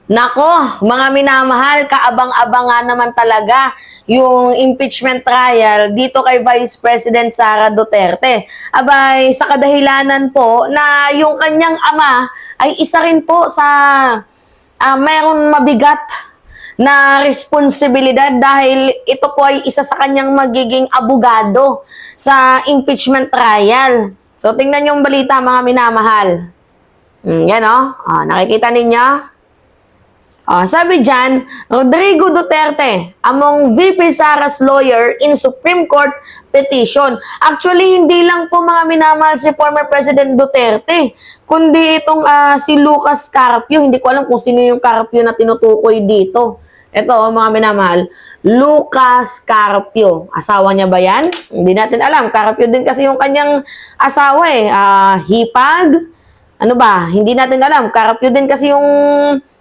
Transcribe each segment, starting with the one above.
Nako, mga minamahal, kaabang-abangan naman talaga yung impeachment trial dito kay Vice President Sara Duterte. Abay, sa kadahilanan po na yung kanyang ama ay isa rin po sa mayroon mabigat na responsibilidad dahil ito po ay isa sa kanyang magiging abogado sa impeachment trial. So, tingnan yung balita mga minamahal. Yan o. Nakikita ninyo? Sabi dyan, Rodrigo Duterte among VP Sara's lawyer in Supreme Court petition. Actually, hindi lang po mga minamahal si former President Duterte, kundi itong si Lucas Carpio. Hindi ko alam kung sino yung Carpio na tinutukoy dito. Ito, mga minamahal, Lucas Carpio. Asawa niya ba yan? Hindi natin alam. Carpio din kasi yung kanyang asawa eh. Hipag? Ano ba? Hindi natin alam. Carpio din kasi yung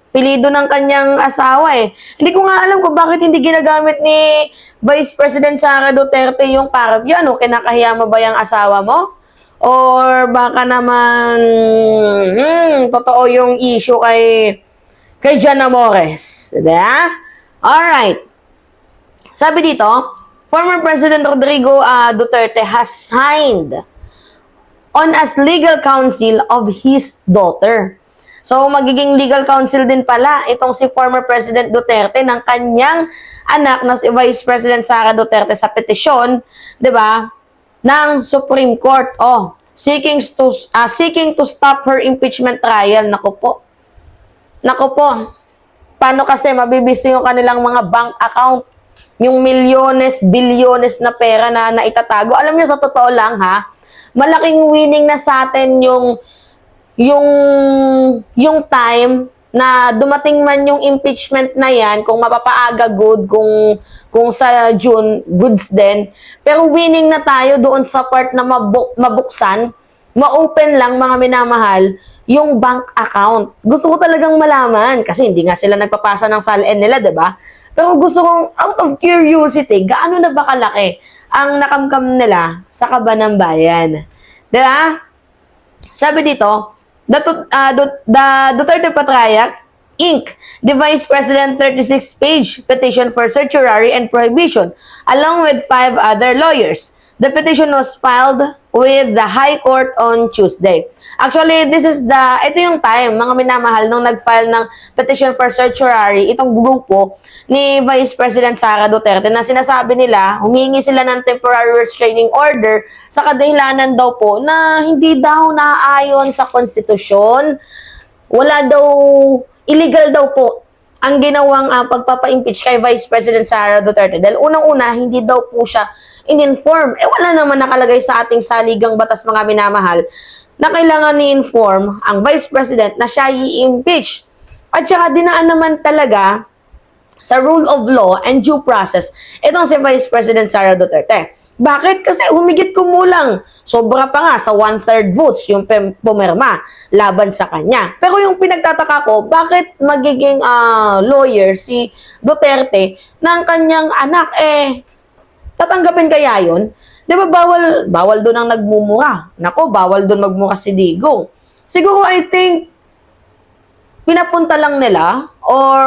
pilido ng kanyang asawa eh. Hindi ko nga alam kung bakit hindi ginagamit ni Vice President Sara Duterte yung Carpio. Ano, kinakahiya mo ba yung asawa mo? Or baka naman, totoo yung issue kay Jan Amores. Diba? Alright. Sabi dito, former President Rodrigo Duterte has signed on as legal counsel of his daughter. So, magiging legal counsel din pala itong si former President Duterte ng kanyang anak na si Vice President Sara Duterte sa petisyon, 'di ba, ng Supreme Court. Seeking to stop her impeachment trial. Naku po. Paano kasi mabibisi yung kanilang mga bank account, yung milyones, bilyones na pera na naitatago. Alam niyo, sa totoo lang ha, malaking winning na sa atin yung time na dumating man yung impeachment na yan, kung mapapaaga good, kung sa June, goods din. Pero winning na tayo doon sa part na mabuksan, ma-open lang mga minamahal, yung bank account. Gusto ko talagang malaman, kasi hindi nga sila nagpapasa ng SALN nila, diba? Pero gusto kong, out of curiosity, gaano na ba kalaki ang nakamkam nila sa Kabanang Bayan? Diba? Sabi dito, the Duterte Patriarch, Inc., the Vice President 36-page petition for certiorari and prohibition, along with 5 other lawyers. The petition was filed with the High Court on Tuesday. Actually, ito yung time, mga minamahal, nung nag-file ng petition for certiorari, itong grupo ni Vice President Sara Duterte na sinasabi nila, humingi sila ng temporary restraining order sa kadahilanan daw po na hindi daw naaayon sa konstitusyon. Wala daw, illegal daw po ang ginawang pagpapa-impeach kay Vice President Sara Duterte. Dahil unang-una, hindi daw po siya in-inform. Wala naman nakalagay sa ating saligang batas mga minamahal na kailangan ni-inform ang Vice President na siya i-impeach. At saka dinaan naman talaga sa rule of law and due process itong si Vice President Sara Duterte. Bakit? Kasi humigit kumulang. Sobra pa nga sa 1/3 votes yung pumirma laban sa kanya. Pero yung pinagtataka ko, bakit magiging lawyer si Duterte ng kanyang anak? Tatanggapin kaya yun? Di ba bawal doon ang nagmumura? Nako, bawal doon magmura si Digong. Siguro I think pinapunta lang nila or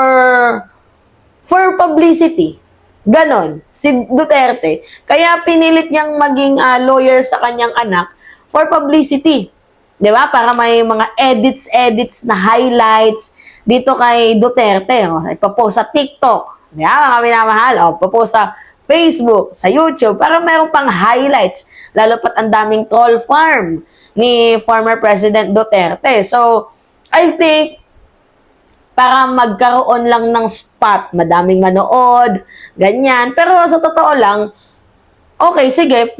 for publicity. Ganon, si Duterte. Kaya pinilit niyang maging lawyer sa kanyang anak for publicity. Di ba? Para may mga edits na highlights dito kay Duterte. Ipapost sa TikTok. Di ba, mga minamahal? Ipapost sa Facebook, sa YouTube, para mayroong pang highlights. Lalo pat ang daming troll farm ni former President Duterte. So, I think para magkaroon lang ng spot, madaming manood, ganyan. Pero sa totoo lang, okay, sige,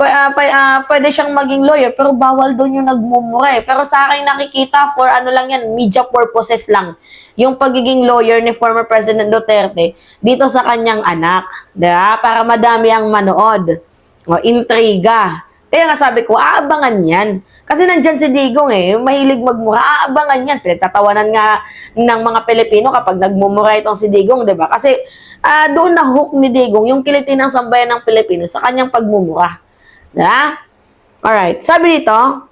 pwede siyang maging lawyer, pero bawal doon yung nagmumura eh. Pero sa akin nakikita, for ano lang yan, media purposes lang. Yung pagiging lawyer ni former President Duterte dito sa kanyang anak. Diba? Para madami ang manood. Intriga. Kaya nga sabi ko, aabangan yan. Kasi nandyan si Digong mahilig magmura. Aabangan yan. Pinagtatawanan nga ng mga Pilipino kapag nagmumura itong si Digong, diba? Kasi doon na hook ni Digong yung kilitin ng sambayan ng Pilipino sa kanyang pagmumura. Diba? Alright. Sabi dito,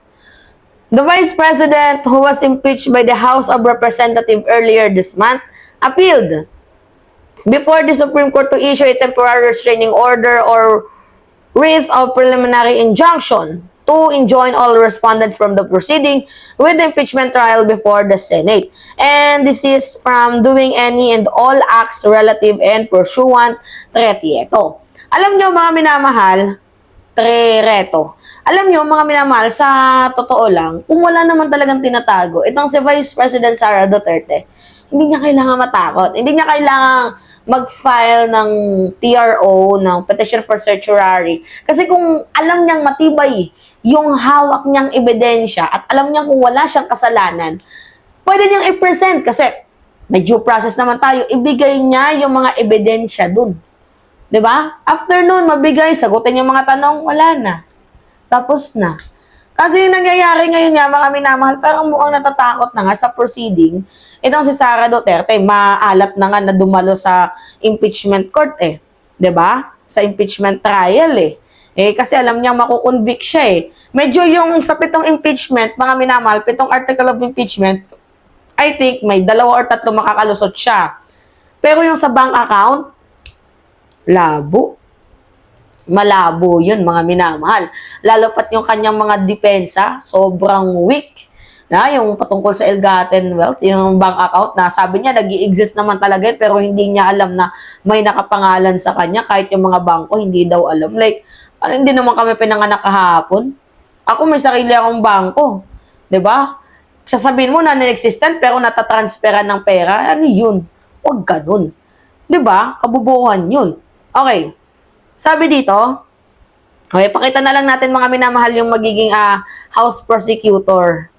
the Vice President who was impeached by the House of Representatives earlier this month appealed before the Supreme Court to issue a temporary restraining order or writ of preliminary injunction to enjoin all respondents from the proceeding with the impeachment trial before the Senate. And this is from doing any and all acts relative and pursuant reto. Alam nyo mga minamahal, reto. Alam nyo mga minamahal, sa totoo lang, kung wala naman talagang tinatago, itong si Vice President Sara Duterte, hindi niya kailangan matakot. Hindi niya kailangan mag-file ng TRO, ng Petition for Certiorari. Kasi kung alam niyang matibay yung hawak niyang ebidensya at alam niyang kung wala siyang kasalanan, pwede niyang i-present kasi may due process naman tayo. Ibigay niya yung mga ebidensya dun. 'Di ba? After nun, mabigay, sagutin yung mga tanong, wala na. Tapos na. Kasi yung nangyayari ngayon nga, mga minamahal, parang mukhang natatakot na nga sa proceeding. Itong si Sara Duterte, maalat na nga na dumalo sa impeachment court eh. 'Di ba? Sa impeachment trial eh. Kasi alam niya makukonvict siya eh. Medyo yung sa 7 impeachment, mga minamahal, 7 article of impeachment, I think may 2 or 3 makakalusot siya. Pero yung sa bank account, labo. Malabo yun, mga minamahal. Lalo pat yung kanyang mga depensa, sobrang weak. Na, yung patungkol sa ill-gotten wealth, yung bank account na sabi niya, nag-i-exist naman talaga yun, pero hindi niya alam na may nakapangalan sa kanya, kahit yung mga bangko, hindi daw alam. Like, hindi naman kami pinanganak kahapon. Ako may sarili akong bangko. 'Di ba? Sasabihin mo na non-existent pero natatransferan ng pera, ano yun? Huwag ganun. 'Di ba? Kabubuhan yun. Okay. Sabi dito, okay, pakita na lang natin mga minamahal yung magiging House Prosecutor.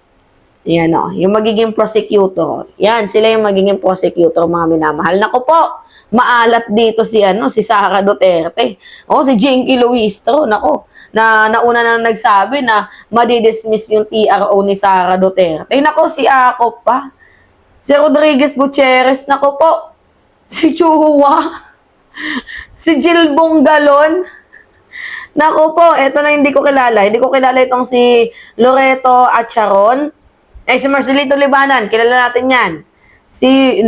Yan o, yung magiging prosecutor. Yan, sila yung magiging prosecutor, mga minamahal. Naku po, maalat dito si Sara Duterte. O, si Jinky Luistro, naku, nauna na nagsabi na madidismiss yung TRO ni Sara Duterte. Naku, si Akop pa. Si Rodriguez Gutierrez, naku po. Si Chua. Si Jill Bongalon. Naku po, eto na hindi ko kilala. Hindi ko kilala itong si Loreto Acharon. Si Marcelito Libanan, kilala natin yan.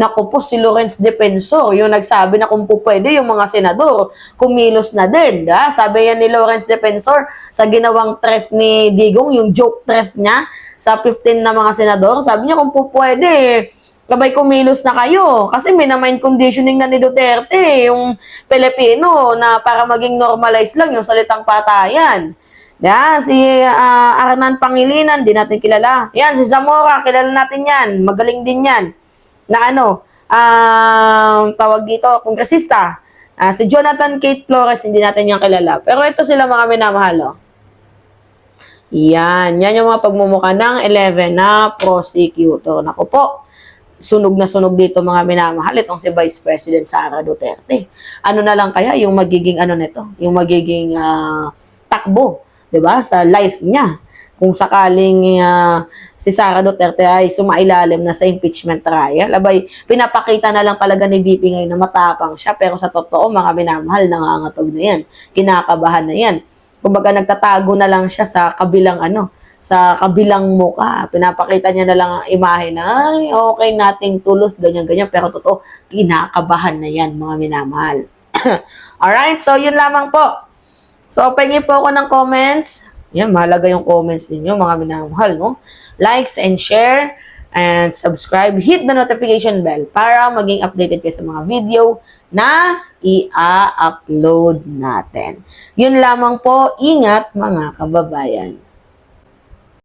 Naku po, si Lawrence Defensor, yung nagsabi na kung po pwede yung mga senador, kumilos na din. Da? Sabi yan ni Lawrence Defensor, sa ginawang threat ni Digong, yung joke threat niya sa 15 na mga senador, sabi niya kung po pwede, kabay kumilos na kayo. Kasi minamind conditioning na ni Duterte, yung Pilipino, na para maging normalize lang yung salitang patayan. Yan, si Arman Pangilinan, di natin kilala. Yan, si Zamora, kilala natin yan. Magaling din yan. Na tawag dito, kongresista. Si Jonathan Kate Flores, hindi natin yan kilala. Pero ito sila mga minamahal. Yan yung mga pagmumukha ng 11 na prosecutor. Naku po, sunog na sunog dito mga minamahal. Itong si Vice President Sara Duterte. Ano na lang kaya yung magiging nito? Yung magiging takbo. 'Di ba? Sa life niya. Kung sakaling si Sara Duterte ay sumailalim na sa impeachment trial, abay, pinapakita na lang talaga ni VP ngayon na matapang siya, pero sa totoo, mga minamahal, nangangatog na yan. Kinakabahan na yan. Kumbaga, nagtatago na lang siya sa kabilang sa kabilang muka. Pinapakita niya na lang ang imahe na, ay, okay, nating tulos, ganyan-ganyan, pero totoo, kinakabahan na yan, mga minamahal. Alright, so yun lamang po. So, pengi po ako ng comments. Yan, mahalaga yung comments ninyo, mga minamahal, no? Likes and share and subscribe. Hit the notification bell para maging updated kayo sa mga video na i-upload natin. Yun lamang po. Ingat, mga kababayan.